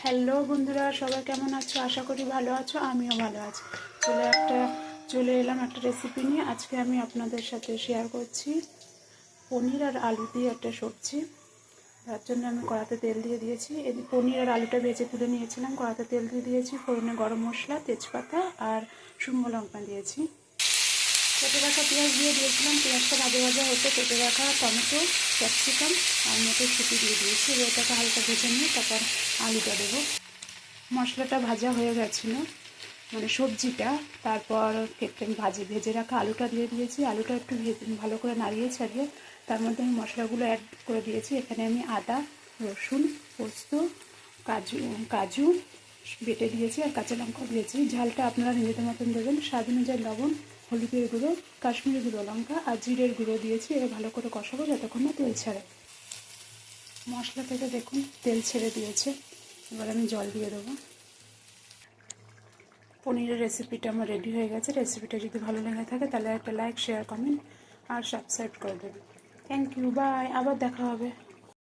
Hello বন্ধুরা, সবাই কেমন আছো? আশা করি ভালো আছো, আমিও ভালো আছি। চলে এলাম একটা রেসিপি নিয়ে। আজকে আমি আপনাদের সাথে শেয়ার করছি পনির আর আলু দিয়ে একটা সবজি। তার জন্য আমি কড়াতে তেল দিয়ে দিয়েছি। এই পনির আর আলুটা ভেজে তুলে নিয়েছিলাম। কড়াতে তেল দিয়ে দিয়েছি, ফোড়নে গরম মশলা, তেজপাতা আর শুকনো লঙ্কা দিয়েছি। কেটে রাখা পেঁয়াজ দিয়ে দিয়েছিলাম। পেঁয়াজটা ভাজা ভাজা হতে কেটে রাখা টমেটো, ক্যাপসিকাম আর মটরশুঁটি দিয়ে দিয়েছি। এটাকে হালকা ভেজে নিয়ে তারপর আলুটা দেবো। মশলাটা ভাজা হয়ে গেছিলো, মানে সবজিটা। তারপর ভেজে রাখা আলুটা দিয়ে দিয়েছি। আলুটা একটু ভালো করে নাড়িয়ে ছাড়িয়ে তার মধ্যে আমি মশলাগুলো অ্যাড করে দিয়েছি। এখানে আমি আদা, রসুন, পোস্ত, কাজু কাজু বেটে দিয়েছি আর কাঁচা লঙ্কা দিয়েছি। ঝালটা আপনারা নিজেদের মতন দেবেন। স্বাদ অনুযায়ী লবণ, হলুদের গুঁড়ো, কাশ্মীরি গুঁড়ো লঙ্কা আর জিরের গুঁড়ো দিয়েছি। এবার ভালো করে কষাবো যতক্ষণ না তেল ছাড়ে। মশলা থেকে দেখুন তেল ছেড়ে দিয়েছে। এবার আমি জল দিয়ে দেবো। পনিরের রেসিপিটা আমার রেডি হয়ে গেছে। রেসিপিটা যদি ভালো লেগে থাকে তাহলে একটা লাইক, শেয়ার, কমেন্ট আর সাবস্ক্রাইব করে দেবেন। Thank you, bye. আবার দেখা হবে।